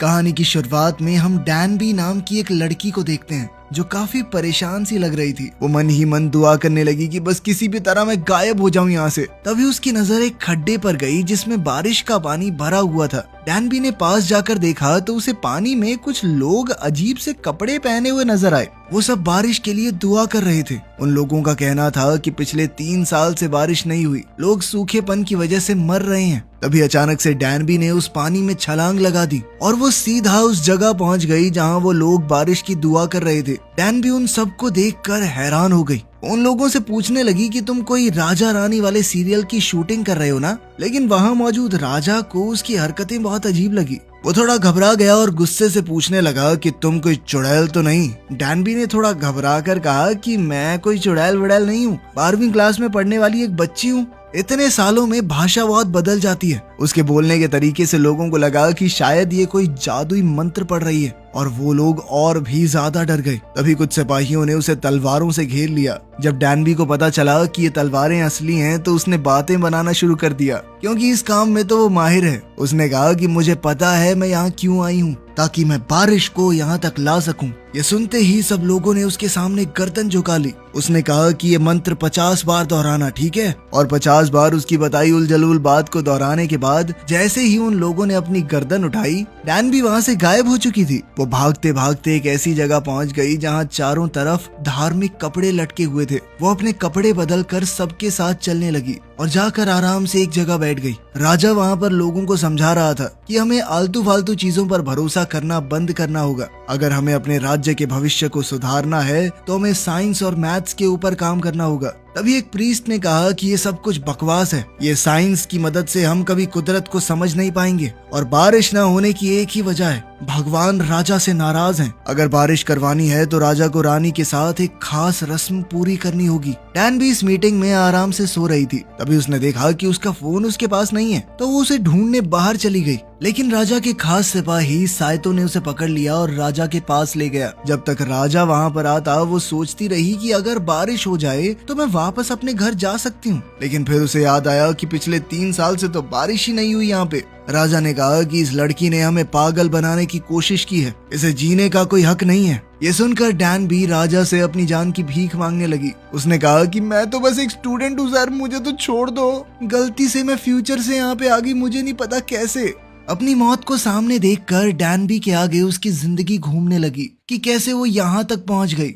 कहानी की शुरुआत में हम डैनबी नाम की एक लड़की को देखते हैं जो काफी परेशान सी लग रही थी। वो मन ही मन दुआ करने लगी कि बस किसी भी तरह मैं गायब हो जाऊं यहाँ से। तभी उसकी नजर एक खड्डे पर गई जिसमें बारिश का पानी भरा हुआ था। डैनबी ने पास जाकर देखा तो उसे पानी में कुछ लोग अजीब से कपड़े पहने हुए नजर आए। वो सब बारिश के लिए दुआ कर रहे थे। उन लोगों का कहना था कि पिछले 3 साल से बारिश नहीं हुई, लोग सूखेपन की वजह से मर रहे हैं। तभी अचानक से डैनबी ने उस पानी में छलांग लगा दी और वो सीधा उस जगह पहुंच गई जहां वो लोग बारिश की दुआ कर रहे थे। डैनबी उन सबको देखकर हैरान हो गई। उन लोगों से पूछने लगी कि तुम कोई राजा रानी वाले सीरियल की शूटिंग कर रहे हो ना? लेकिन वहां मौजूद राजा को उसकी हरकतें बहुत अजीब लगी। वो थोड़ा घबरा गया और गुस्से से पूछने लगा कि तुम कोई चुड़ैल तो नहीं? डैनबी ने थोड़ा घबरा कर कहा कि मैं कोई चुड़ैल वुड़ैल नहीं हूँ, 12वीं क्लास में पढ़ने वाली एक बच्ची हूँ। इतने सालों में भाषा बहुत बदल जाती है। उसके बोलने के तरीके से लोगों को लगा कि शायद ये कोई जादुई मंत्र पढ़ रही है और वो लोग और भी ज्यादा डर गए। तभी कुछ सिपाहियों ने उसे तलवारों से घेर लिया। जब डैनबी को पता चला कि ये तलवारें असली हैं तो उसने बातें बनाना शुरू कर दिया, क्योंकि इस काम में तो वो माहिर है। उसने कहा कि मुझे पता है मैं यहाँ क्यों आई हूँ, ताकि मैं बारिश को यहाँ तक ला सकूं। ये सुनते ही सब लोगों ने उसके सामने गर्दन झुका ली। उसने कहा कि ये मंत्र 50 बार दोहराना, ठीक है? और 50 बार उसकी बताई उलझुल बात को दोहराने के बाद जैसे ही उन लोगों ने अपनी गर्दन उठाई, डैनबी वहाँ से गायब हो चुकी थी। वो भागते भागते एक ऐसी जगह पहुँच गई जहाँ चारों तरफ धार्मिक कपड़े लटके हुए थे। वो अपने कपड़े बदल कर सबके साथ चलने लगी और जाकर आराम से एक जगह बैठ गई। राजा वहाँ पर लोगों को समझा रहा था कि हमें आलतू फालतू चीजों पर भरोसा करना बंद करना होगा। अगर हमें अपने राज्य के भविष्य को सुधारना है तो हमें साइंस और मैथ्स के ऊपर काम करना होगा। तभी एक प्रीस्ट ने कहा कि ये सब कुछ बकवास है। ये साइंस की मदद से हम कभी कुदरत को समझ नहीं पाएंगे और बारिश न होने की एक ही वजह है, भगवान राजा से नाराज हैं। अगर बारिश करवानी है तो राजा को रानी के साथ एक खास रस्म पूरी करनी होगी। डैनबी इस मीटिंग में आराम से सो रही थी। तभी उसने देखा कि उसका फोन उसके पास नहीं है, तो वो उसे ढूंढने बाहर चली गई। लेकिन राजा के खास सिपाही साइतो ने उसे पकड़ लिया और राजा के पास ले गया। जब तक राजा वहाँ पर आता वो सोचती रही कि अगर बारिश हो जाए तो मैं वापस अपने घर जा सकती हूँ। लेकिन फिर उसे याद आया कि पिछले 3 साल से तो बारिश ही नहीं हुई यहाँ पे। राजा ने कहा कि इस लड़की ने हमें पागल बनाने की कोशिश की है, इसे जीने का कोई हक नहीं है। ये सुनकर डैनबी राजा से अपनी जान की भीख मांगने लगी। उसने कहा कि मैं तो बस एक स्टूडेंट हूँ सर, मुझे तो छोड़ दो। गलती से मैं फ्यूचर से यहाँ पे आ गई, मुझे नहीं पता कैसे। अपनी मौत को सामने देखकर डैनबी के आगे उसकी जिंदगी घूमने लगी कि कैसे वो यहाँ तक पहुंच गई।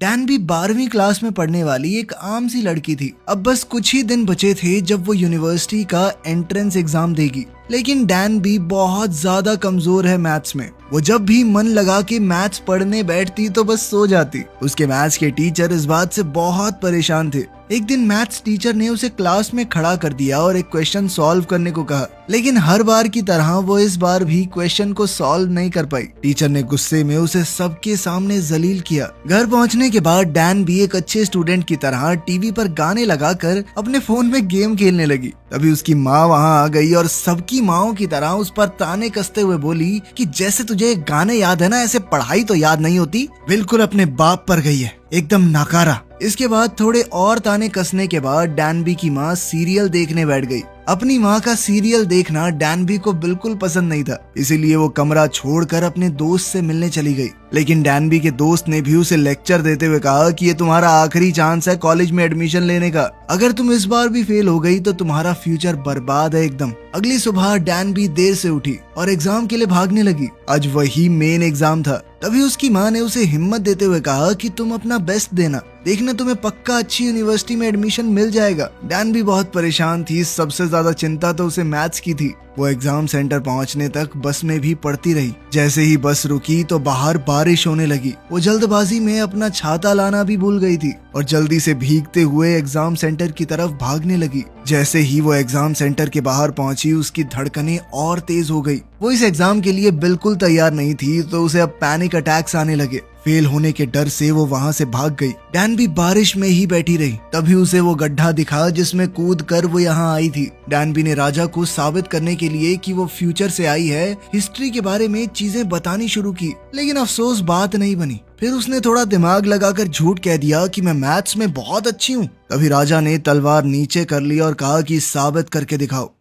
डैनबी 12वीं क्लास में पढ़ने वाली एक आम सी लड़की थी। अब बस कुछ ही दिन बचे थे जब वो यूनिवर्सिटी का एंट्रेंस एग्जाम देगी। लेकिन डैनबी बहुत ज्यादा कमजोर है मैथ्स में। वो जब भी मन लगा के मैथ्स पढ़ने बैठती तो बस सो जाती। उसके मैथ्स के टीचर इस बात से बहुत परेशान थे। एक दिन मैथ्स टीचर ने उसे क्लास में खड़ा कर दिया और एक क्वेश्चन सॉल्व करने को कहा, लेकिन हर बार की तरह वो इस बार भी क्वेश्चन को सॉल्व नहीं कर पाई। टीचर ने गुस्से में उसे सबके सामने जलील किया। घर पहुंचने के बाद डैनबी एक अच्छे स्टूडेंट की तरह टीवी पर गाने लगाकर अपने फोन में गेम खेलने लगी। तभी उसकी माँ वहाँ आ गई और सबकी माओं की तरह उस पर ताने कसते हुए बोली कि जैसे तुझे गाने याद है ना, ऐसे पढ़ाई तो याद नहीं होती, बिल्कुल अपने बाप पर गई है, एकदम नाकारा। इसके बाद थोड़े और ताने कसने के बाद डैनबी की माँ सीरियल देखने बैठ गई। अपनी माँ का सीरियल देखना डैनबी को बिल्कुल पसंद नहीं था, इसीलिए वो कमरा छोड़कर अपने दोस्त से मिलने चली गई। लेकिन डैनबी के दोस्त ने भी उसे लेक्चर देते हुए कहा कि ये तुम्हारा आखिरी चांस है कॉलेज में एडमिशन लेने का। अगर तुम इस बार भी फेल हो गई तो तुम्हारा फ्यूचर बर्बाद है एकदम। अगली सुबह डैनबी देर से उठी और एग्जाम के लिए भागने लगी। आज वही मेन एग्जाम था। तभी उसकी माँ ने उसे हिम्मत देते हुए कहा कि तुम अपना बेस्ट देना, देखना तुम्हें पक्का अच्छी यूनिवर्सिटी में एडमिशन मिल जाएगा। डैनबी बहुत परेशान थी, सबसे ज्यादा चिंता तो उसे मैथ्स की थी। वो एग्जाम सेंटर पहुंचने तक बस में भी पढ़ती रही। जैसे ही बस रुकी तो बाहर बारिश होने लगी। वो जल्दबाजी में अपना छाता लाना भी भूल गई थी और जल्दी से भीगते हुए एग्जाम सेंटर की तरफ भागने लगी। जैसे ही वो एग्जाम सेंटर के बाहर पहुंची उसकी धड़कनें और तेज हो गई। वो इस एग्जाम के लिए बिल्कुल तैयार नहीं थी, तो उसे अब पैनिक अटैक्स आने लगे। फेल होने के डर से वो वहाँ से भाग गई। डैनबी बारिश में ही बैठी रही। तभी उसे वो गड्ढा दिखा जिसमें कूद कर वो यहाँ आई थी। डैनबी ने राजा को साबित करने के लिए कि वो फ्यूचर से आई है, हिस्ट्री के बारे में चीजें बतानी शुरू की, लेकिन अफसोस बात नहीं बनी। फिर उसने थोड़ा दिमाग लगाकर झूठ कह दिया कि मैं मैथ्स में बहुत अच्छी हूँ। तभी राजा ने तलवार नीचे कर ली और कहा कि साबित करके दिखाओ।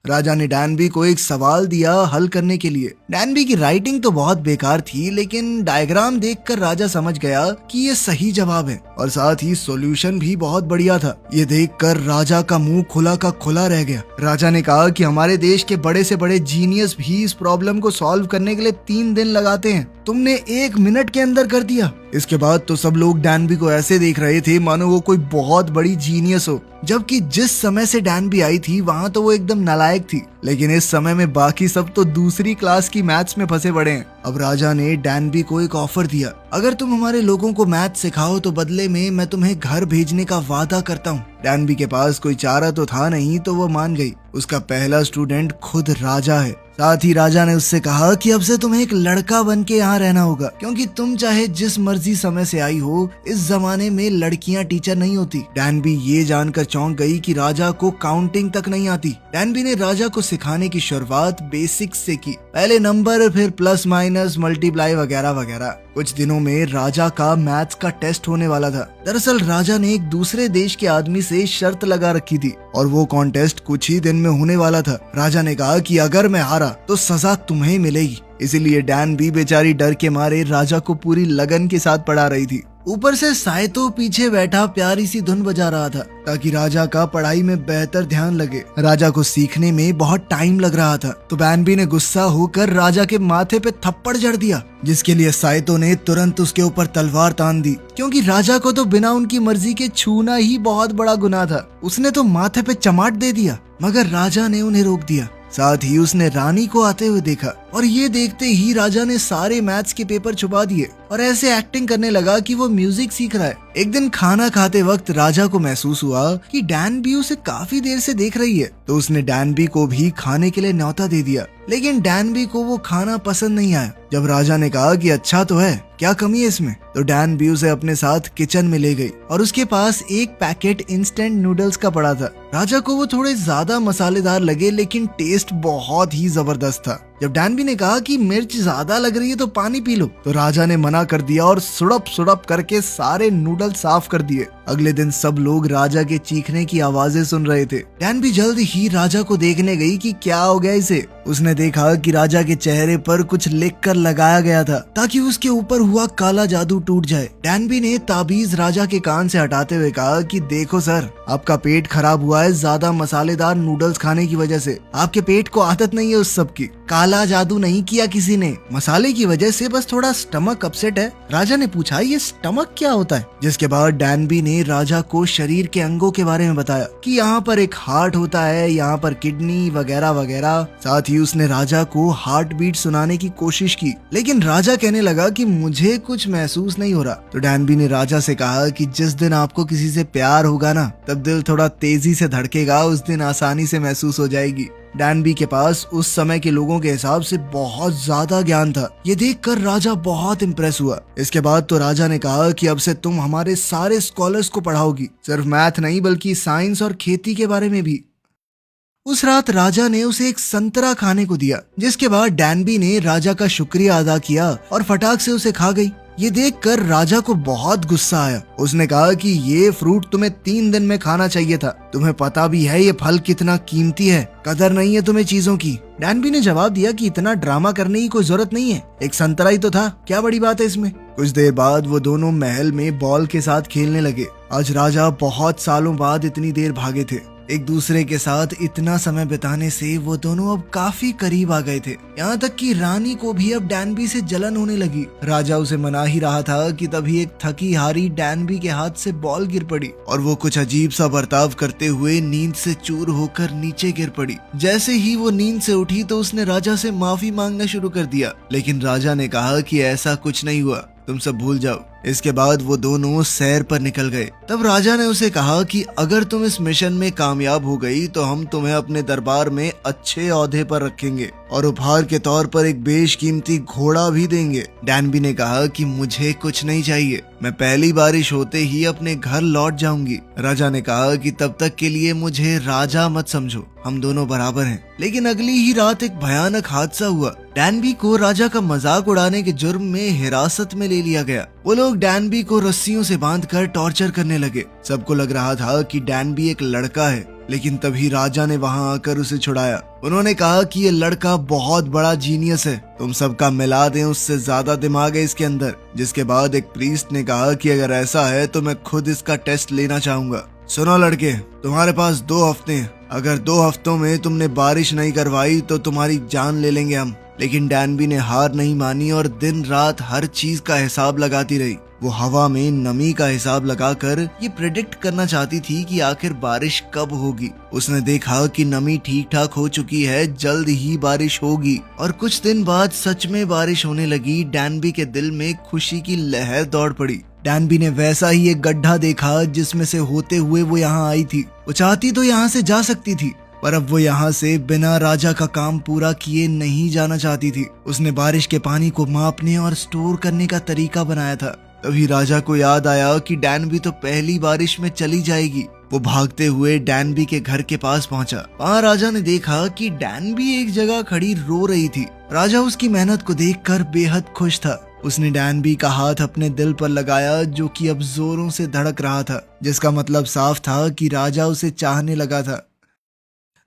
राजा ने डैनबी को एक सवाल दिया हल करने के लिए। डैनबी की राइटिंग तो बहुत बेकार थी, लेकिन डायग्राम देखकर राजा समझ गया कि ये सही जवाब है और साथ ही सॉल्यूशन भी बहुत बढ़िया था। ये देखकर राजा का मुंह खुला का खुला रह गया। राजा ने कहा कि हमारे देश के बड़े से बड़े जीनियस भी इस प्रॉब्लम को सॉल्व करने के लिए 3 दिन लगाते हैं, तुमने 1 मिनट के अंदर कर दिया। इसके बाद तो सब लोग डैनबी को ऐसे देख रहे थे मानो वो कोई बहुत बड़ी जीनियस हो, जबकि जिस समय से डैनबी आई थी वहाँ तो वो एकदम नालायक थी, लेकिन इस समय में बाकी सब तो दूसरी क्लास की मैथ्स में फंसे पड़े हैं। अब राजा ने डैनबी को एक ऑफर दिया, अगर तुम हमारे लोगों को मैथ सिखाओ तो बदले में मैं तुम्हें घर भेजने का वादा करता हूँ। डैनबी के पास कोई चारा तो था नहीं, तो वो मान गई। उसका पहला स्टूडेंट खुद राजा है। साथ ही राजा ने उससे कहा कि अब से तुम्हें एक लड़का बन के यहाँ रहना होगा, क्योंकि तुम चाहे जिस मर्जी समय से आई हो, इस जमाने में लड़कियां टीचर नहीं होती। डैनबी ये जानकर चौंक गई कि राजा को काउंटिंग तक नहीं आती। डैनबी ने राजा को सिखाने की शुरुआत बेसिक्स से की, पहले नंबर, फिर प्लस माइनस, मल्टीप्लाई वगैरह वगैरह। कुछ दिनों में राजा का मैथ्स का टेस्ट होने वाला था। दरअसल राजा ने एक दूसरे देश के आदमी से शर्त लगा रखी थी और वो कॉन्टेस्ट कुछ ही दिन में होने वाला था। राजा ने कहा कि अगर मैं हारा तो सजा तुम्हें मिलेगी। इसीलिए डैनबी बेचारी डर के मारे राजा को पूरी लगन के साथ पढ़ा रही थी। ऊपर से साइतो पीछे बैठा प्यारी सी धुन बजा रहा था ताकि राजा का पढ़ाई में बेहतर ध्यान लगे। राजा को सीखने में बहुत टाइम लग रहा था, तो डैनबी ने गुस्सा होकर राजा के माथे पे थप्पड़ जड़ दिया, जिसके लिए साइतो ने तुरंत उसके ऊपर तलवार तान दी, क्योंकि राजा को तो बिना उनकी मर्जी के छूना ही बहुत बड़ा गुनाह था। उसने तो माथे पे चमाट दे दिया, मगर राजा ने उन्हें रोक दिया। साथ ही उसने रानी को आते हुए देखा और ये देखते ही राजा ने सारे मैथ्स के पेपर छुपा दिए और ऐसे एक्टिंग करने लगा कि वो म्यूजिक सीख रहा है। एक दिन खाना खाते वक्त राजा को महसूस हुआ कि डैनबी उसे काफी देर से देख रही है, तो उसने डैनबी को भी खाने के लिए न्योता दे दिया, लेकिन डैनबी को वो खाना पसंद नहीं आया। जब राजा ने कहा कि अच्छा तो है, क्या कमी है इसमें, तो डैनबी उसे अपने साथ किचन में ले गई और उसके पास एक पैकेट इंस्टेंट नूडल्स का पड़ा था। राजा को वो थोड़े ज्यादा मसालेदार लगे, लेकिन टेस्ट बहुत ही जबरदस्त था। जब डैनबी ने कहा कि मिर्च ज्यादा लग रही है तो पानी पी लो, तो राजा ने मना कर दिया और सुड़प सुड़प करके सारे नूडल साफ कर दिए। अगले दिन सब लोग राजा के चीखने की आवाजें सुन रहे थे। डैनबी जल्द ही राजा को देखने गई कि क्या हो गया इसे। उसने देखा कि राजा के चेहरे पर कुछ लिखकर लगाया गया था ताकि उसके ऊपर हुआ काला जादू टूट जाए। डैनबी ने ताबीज राजा के कान से हटाते हुए कहा कि देखो सर, आपका पेट खराब हुआ है ज्यादा मसालेदार नूडल्स खाने की वजह से। आपके पेट को आदत नहीं है उस सब की। काला जादू नहीं किया किसी ने, मसाले की वजह से बस थोड़ा स्टमक अपसेट है। राजा ने पूछा ये स्टमक क्या होता है, जिसके बाद डैनबी ने राजा को शरीर के अंगों के बारे में बताया कि यहाँ पर एक हार्ट होता है, यहाँ पर किडनी वगैरह वगैरह। साथ ही उसने राजा को हार्ट बीट सुनाने की कोशिश की, लेकिन राजा कहने लगा कि मुझे कुछ महसूस नहीं हो रहा। तो डैनबी ने राजा से कहा कि जिस दिन आपको किसी से प्यार होगा ना, तब दिल थोड़ा तेजी से धड़केगा, उस दिन आसानी से महसूस हो जाएगी। डैनबी के पास उस समय के लोगों के हिसाब से बहुत ज्यादा ज्ञान था। ये देखकर राजा बहुत इम्प्रेस हुआ। इसके बाद तो राजा ने कहा कि अब से तुम हमारे सारे स्कॉलर्स को पढ़ाओगी, सिर्फ मैथ नहीं बल्कि साइंस और खेती के बारे में भी। उस रात राजा ने उसे एक संतरा खाने को दिया, जिसके बाद डैनबी ने राजा का शुक्रिया अदा किया और फटाक से उसे खा गई। ये देखकर राजा को बहुत गुस्सा आया। उसने कहा कि ये फ्रूट तुम्हें 3 दिन में खाना चाहिए था। तुम्हें पता भी है ये फल कितना कीमती है, कदर नहीं है तुम्हें चीजों की। डैनबी ने जवाब दिया कि इतना ड्रामा करने की कोई जरूरत नहीं है, एक संतरा ही तो था, क्या बड़ी बात है इसमें। कुछ देर बाद वो दोनों महल में बॉल के साथ खेलने लगे। आज राजा बहुत सालों बाद इतनी देर भागे थे। एक दूसरे के साथ इतना समय बिताने से वो दोनों अब काफी करीब आ गए थे। यहाँ तक कि रानी को भी अब डैनबी से जलन होने लगी। राजा उसे मना ही रहा था कि तभी एक थकी हारी डैनबी के हाथ से बॉल गिर पड़ी और वो कुछ अजीब सा बर्ताव करते हुए नींद से चूर होकर नीचे गिर पड़ी। जैसे ही वो नींद से उठी तो उसने राजा से माफी मांगना शुरू कर दिया, लेकिन राजा ने कहा कि ऐसा कुछ नहीं हुआ, तुम सब भूल जाओ। इसके बाद वो दोनों सैर पर निकल गए। तब राजा ने उसे कहा कि अगर तुम इस मिशन में कामयाब हो गई तो हम तुम्हें अपने दरबार में अच्छे ओहदे पर रखेंगे और उपहार के तौर पर एक बेशकीमती घोड़ा भी देंगे। डैनबी ने कहा कि मुझे कुछ नहीं चाहिए, मैं पहली बारिश होते ही अपने घर लौट जाऊंगी। राजा ने कहा कि तब तक के लिए मुझे राजा मत समझो, हम दोनों बराबर हैं। लेकिन अगली ही रात एक भयानक हादसा हुआ। डैनबी को राजा का मजाक उड़ाने के जुर्म में हिरासत में ले लिया गया। वो लोग डैनबी को रस्सियों से बांधकर टॉर्चर करने लगे। सबको लग रहा था कि डैनबी एक लड़का है, लेकिन तभी राजा ने वहां आकर उसे छुड़ाया। उन्होंने कहा कि ये लड़का बहुत बड़ा जीनियस है, तुम सबका मिला दें, उससे ज्यादा दिमाग है इसके अंदर। जिसके बाद एक प्रीस्ट ने कहा कि अगर ऐसा है तो मैं खुद इसका टेस्ट लेना चाहूंगा। सुनो लड़के, तुम्हारे पास 2 हफ्ते हैं, अगर 2 हफ्तों में तुमने बारिश नहीं करवाई तो तुम्हारी जान ले लेंगे हम। लेकिन डैनबी ने हार नहीं मानी और दिन रात हर चीज का हिसाब लगाती रही। वो हवा में नमी का हिसाब लगाकर ये प्रेडिक्ट करना चाहती थी कि आखिर बारिश कब होगी। उसने देखा कि नमी ठीक ठाक हो चुकी है, जल्द ही बारिश होगी। और कुछ दिन बाद सच में बारिश होने लगी। डैनबी के दिल में खुशी की लहर दौड़ पड़ी। डैनबी ने वैसा ही एक गड्ढा देखा जिसमें से होते हुए वो यहाँ आई थी। वो चाहती तो यहाँ से जा सकती थी, पर अब वो यहाँ से बिना राजा का काम पूरा किए नहीं जाना चाहती थी। उसने बारिश के पानी को मापने और स्टोर करने का तरीका बनाया था। तभी राजा को याद आया कि डैनबी तो पहली बारिश में चली जाएगी। वो भागते हुए डैनबी के घर के पास पहुंचा। वहाँ राजा ने देखा कि डैनबी एक जगह खड़ी रो रही थी। राजा उसकी मेहनत को देखकर बेहद खुश था। उसने डैनबी का हाथ अपने दिल पर लगाया जो कि अब जोरों से धड़क रहा था, जिसका मतलब साफ था कि राजा उसे चाहने लगा था।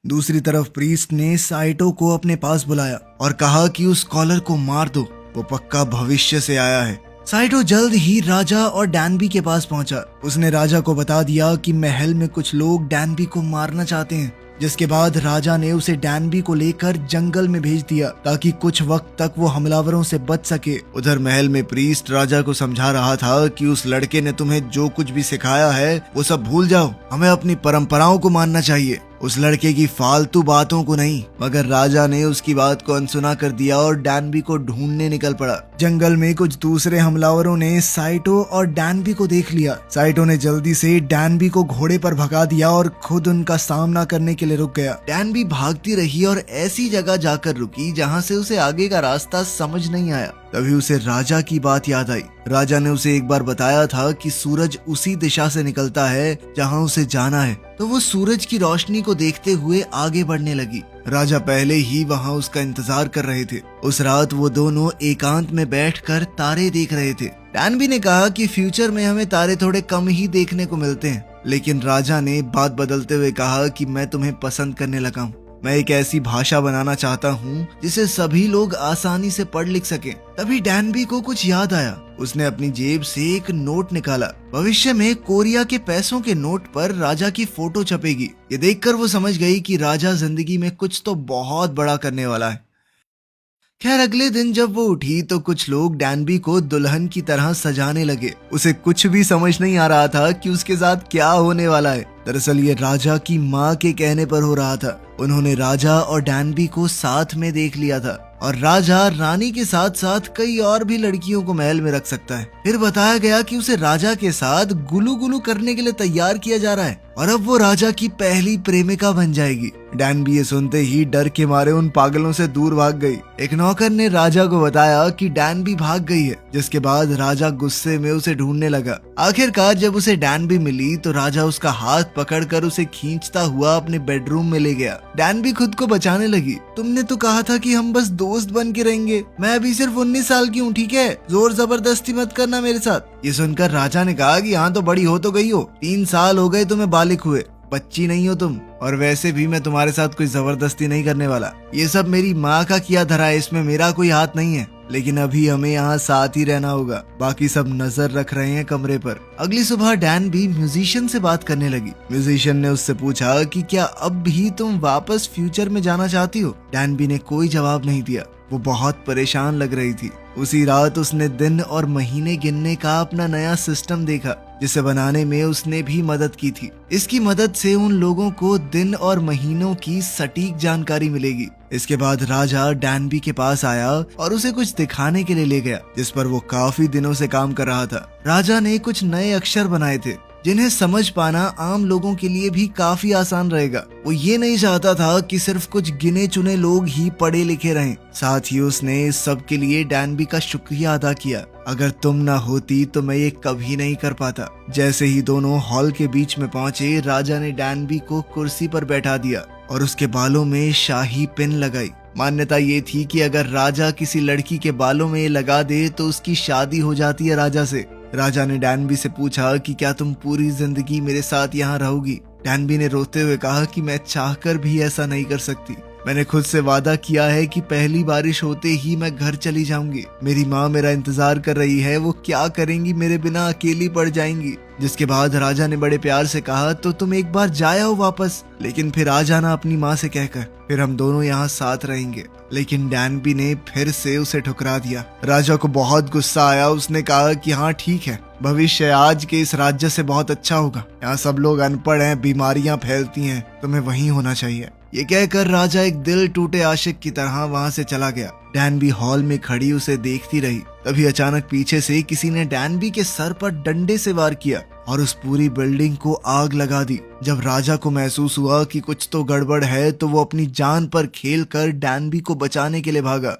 दूसरी तरफ प्रीस्ट ने साइटो को अपने पास बुलाया और कहा कि उस स्कॉलर को मार दो, वो पक्का भविष्य से आया है। साइटो जल्द ही राजा और डैनबी के पास पहुंचा। उसने राजा को बता दिया कि महल में कुछ लोग डैनबी को मारना चाहते हैं। जिसके बाद राजा ने उसे डैनबी को लेकर जंगल में भेज दिया ताकि कुछ वक्त तक वो हमलावरों से बच सके। उधर महल में प्रीस्ट राजा को समझा रहा था कि उस लड़के ने तुम्हें जो कुछ भी सिखाया है वो सब भूल जाओ, हमें अपनी परंपराओं को मानना चाहिए, उस लड़के की फालतू बातों को नहीं। मगर राजा ने उसकी बात को अनसुना कर दिया और डैनबी को ढूंढने निकल पड़ा। जंगल में कुछ दूसरे हमलावरों ने साइटो और डैनबी को देख लिया। साइटो ने जल्दी से डैनबी को घोड़े पर भगा दिया और खुद उनका सामना करने के लिए रुक गया। डैनबी भागती रही और ऐसी जगह जाकर रुकी जहाँ से उसे आगे का रास्ता समझ नहीं आया। तभी उसे राजा की बात याद आई। राजा ने उसे एक बार बताया था कि सूरज उसी दिशा से निकलता है जहाँ उसे जाना है। तो वो सूरज की रोशनी को देखते हुए आगे बढ़ने लगी। राजा पहले ही वहाँ उसका इंतजार कर रहे थे। उस रात वो दोनों एकांत में बैठकर तारे देख रहे थे। डैनबी ने कहा कि फ्यूचर में हमें तारे थोड़े कम ही देखने को मिलते हैं, लेकिन राजा ने बात बदलते हुए कहा कि मैं तुम्हें पसंद करने लगा हूँ। मैं एक ऐसी भाषा बनाना चाहता हूँ जिसे सभी लोग आसानी से पढ़ लिख सकें। तभी डैनबी को कुछ याद आया। उसने अपनी जेब से एक नोट निकाला। भविष्य में कोरिया के पैसों के नोट पर राजा की फोटो छपेगी। ये देखकर वो समझ गई कि राजा जिंदगी में कुछ तो बहुत बड़ा करने वाला है। खैर अगले दिन जब वो उठी तो कुछ लोग डैनबी को दुल्हन की तरह सजाने लगे। उसे कुछ भी समझ नहीं आ रहा था कि उसके साथ क्या होने वाला है। दरअसल ये राजा की माँ के कहने पर हो रहा था। उन्होंने राजा और डैनबी को साथ में देख लिया था और राजा रानी के साथ साथ कई और भी लड़कियों को महल में रख सकता है। फिर बताया गया कि उसे राजा के साथ गुलू गुलू करने के लिए तैयार किया जा रहा है और अब वो राजा की पहली प्रेमिका बन जाएगी। डैनबी ये सुनते ही डर के मारे उन पागलों से दूर भाग गई। एक नौकर ने राजा को बताया कि डैनबी भाग गई है, जिसके बाद राजा गुस्से में उसे ढूंढने लगा। आखिरकार जब उसे डैनबी मिली तो राजा उसका हाथ पकड़कर उसे खींचता हुआ अपने बेडरूम में ले गया। डैनबी खुद को बचाने लगी। तुमने तो कहा था कि हम बस दोस्त बन के रहेंगे। मैं अभी सिर्फ 19 साल की हूँ, ठीक है? जोर जबरदस्ती मत करना मेरे साथ। ये सुनकर राजा ने कहा कि हाँ तो बड़ी हो तो गई हो, 3 साल हो गए तुम्हें बालिग हुए, बच्ची नहीं हो तुम। और वैसे भी मैं तुम्हारे साथ कोई जबरदस्ती नहीं करने वाला। ये सब मेरी माँ का किया धरा है, इसमें मेरा कोई हाथ नहीं है। लेकिन अभी हमें यहाँ साथ ही रहना होगा। बाकी सब नजर रख रहे हैं कमरे पर। अगली सुबह डैनबी म्यूजिशियन से बात करने लगी। म्यूजिशियन ने उससे पूछा कि क्या अब भी तुम वापस फ्यूचर में जाना चाहती हो? डैनबी ने कोई जवाब नहीं दिया। वो बहुत परेशान लग रही थी। उसी रात उसने दिन और महीने गिनने का अपना नया सिस्टम देखा, जिसे बनाने में उसने भी मदद की थी। इसकी मदद से उन लोगों को दिन और महीनों की सटीक जानकारी मिलेगी। इसके बाद राजा डैनबी के पास आया और उसे कुछ दिखाने के लिए ले गया, जिस पर वो काफी दिनों से काम कर रहा था। राजा ने कुछ नए अक्षर बनाए थे जिन्हें समझ पाना आम लोगों के लिए भी काफी आसान रहेगा। वो ये नहीं चाहता था कि सिर्फ कुछ गिने चुने लोग ही पढ़े लिखे रहें। साथ ही उसने इस सब के लिए डैनबी का शुक्रिया अदा किया। अगर तुम ना होती तो मैं ये कभी नहीं कर पाता। जैसे ही दोनों हॉल के बीच में पहुंचे, राजा ने डैनबी को कुर्सी पर बैठा दिया और उसके बालों में शाही पिन लगाई। मान्यता ये थी कि अगर राजा किसी लड़की के बालों में ये लगा दे तो उसकी शादी हो जाती है राजा से। राजा ने डैनबी से पूछा कि क्या तुम पूरी जिंदगी मेरे साथ यहाँ रहोगी? डैनबी ने रोते हुए कहा कि मैं चाहकर भी ऐसा नहीं कर सकती। मैंने खुद से वादा किया है कि पहली बारिश होते ही मैं घर चली जाऊंगी। मेरी माँ मेरा इंतजार कर रही है, वो क्या करेंगी, मेरे बिना अकेली पड़ जाएंगी। जिसके बाद राजा ने बड़े प्यार से कहा, तो तुम एक बार जाए हो वापस, लेकिन फिर आ जाना अपनी माँ से कहकर, फिर हम दोनों यहाँ साथ रहेंगे। लेकिन डैनबी ने फिर से उसे ठुकरा दिया। राजा को बहुत गुस्सा आया। उसने कहा कि हाँ ठीक है, भविष्य आज के इस राज्य से बहुत अच्छा होगा। यहाँ सब लोग अनपढ़ हैं, बीमारियां फैलती हैं, तुम्हें वहीं होना चाहिए। ये कहकर राजा एक दिल टूटे आशिक की तरह वहाँ से चला गया। डैनबी हॉल में खड़ी उसे देखती रही। तभी अचानक पीछे से किसी ने डैनबी के सर पर डंडे से वार किया और उस पूरी बिल्डिंग को आग लगा दी। जब राजा को महसूस हुआ कि कुछ तो गड़बड़ है, तो वो अपनी जान पर खेलकर डैनबी को बचाने के लिए भागा।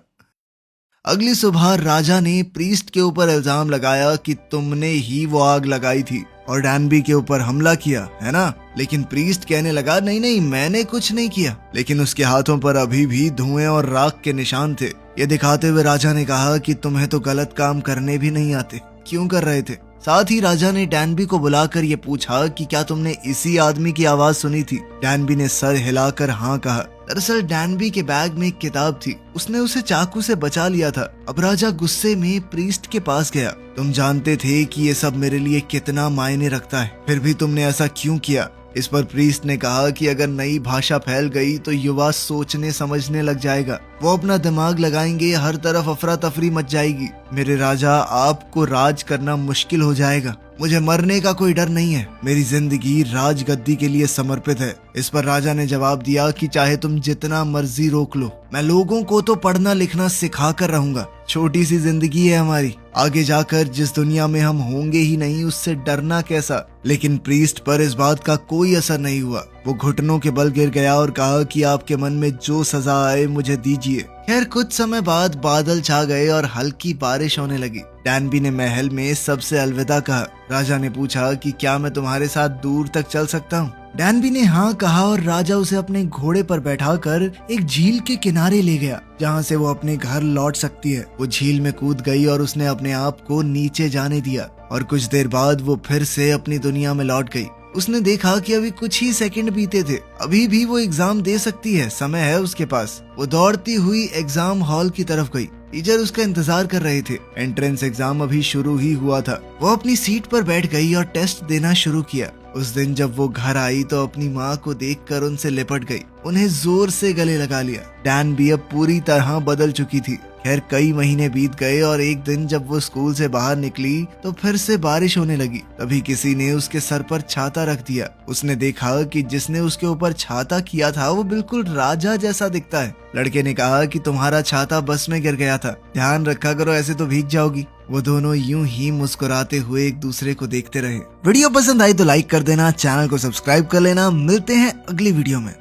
अगली सुबह राजा ने प्रीस्ट के ऊपर इल्जाम लगाया कि तुमने ही वो आग लगाई थी और डैनबी के ऊपर हमला किया, है ना? लेकिन प्रीस्ट कहने लगा, नहीं नहीं, मैंने कुछ नहीं किया। लेकिन उसके हाथों पर अभी भी धुएं और राख के निशान थे। ये दिखाते हुए राजा ने कहा कि तुम्हें तो गलत काम करने भी नहीं आते, क्यों कर रहे थे? साथ ही राजा ने डैनबी को बुलाकर ये पूछा कि क्या तुमने इसी आदमी की आवाज सुनी थी? डैनबी ने सर हिलाकर हाँ कहा। दरअसल डैनबी के बैग में एक किताब थी, उसने उसे चाकू से बचा लिया था। अब राजा गुस्से में प्रीस्ट के पास गया। तुम जानते थे कि ये सब मेरे लिए कितना मायने रखता है, फिर भी तुमने ऐसा क्यों किया? इस पर प्रीस्ट ने कहा कि अगर नई भाषा फैल गई तो युवा सोचने समझने लग जाएगा, वो अपना दिमाग लगाएंगे, हर तरफ अफरा तफरी मच जाएगी। मेरे राजा, आपको राज करना मुश्किल हो जाएगा। मुझे मरने का कोई डर नहीं है, मेरी जिंदगी राजगद्दी के लिए समर्पित है। इस पर राजा ने जवाब दिया कि चाहे तुम जितना मर्जी रोक लो, मैं लोगों को तो पढ़ना लिखना सिखा कर रहूंगा। छोटी सी जिंदगी है हमारी, आगे जाकर जिस दुनिया में हम होंगे ही नहीं, उससे डरना कैसा? लेकिन प्रीस्ट पर इस बात का कोई असर नहीं हुआ। वो घुटनों के बल गिर गया और कहा कि आपके मन में जो सजा आए मुझे दीजिए। खैर कुछ समय बाद बादल छा गए और हल्की बारिश होने लगी। डैनबी ने महल में सबसे अलविदा कहा। राजा ने पूछा कि क्या मैं तुम्हारे साथ दूर तक चल सकता हूँ? डैनबी ने हाँ कहा और राजा उसे अपने घोड़े पर बैठाकर एक झील के किनारे ले गया, जहाँ से वो अपने घर लौट सकती है। वो झील में कूद गई और उसने अपने आप को नीचे जाने दिया और कुछ देर बाद वो फिर से अपनी दुनिया में लौट गई। उसने देखा कि अभी कुछ ही सेकंड बीते थे, अभी भी वो एग्जाम दे सकती है, समय है उसके पास। वो दौड़ती हुई एग्जाम हॉल की तरफ गई। टीचर उसका इंतजार कर रहे थे। एंट्रेंस एग्जाम अभी शुरू ही हुआ था। वो अपनी सीट पर बैठ गई और टेस्ट देना शुरू किया। उस दिन जब वो घर आई तो अपनी माँ को देखकर उनसे लिपट गई, उन्हें जोर से गले लगा लिया। डैनबी अब पूरी तरह बदल चुकी थी। खैर कई महीने बीत गए और एक दिन जब वो स्कूल से बाहर निकली तो फिर से बारिश होने लगी। तभी किसी ने उसके सर पर छाता रख दिया। उसने देखा कि जिसने उसके ऊपर छाता किया था वो बिल्कुल राजा जैसा दिखता है। लड़के ने कहा कि तुम्हारा छाता बस में गिर गया था, ध्यान रखा करो, ऐसे तो भीग जाओगी। वो दोनों यूं ही मुस्कुराते हुए एक दूसरे को देखते रहे। वीडियो पसंद आई तो लाइक कर देना, चैनल को सब्सक्राइब कर लेना। मिलते हैं अगली वीडियो में।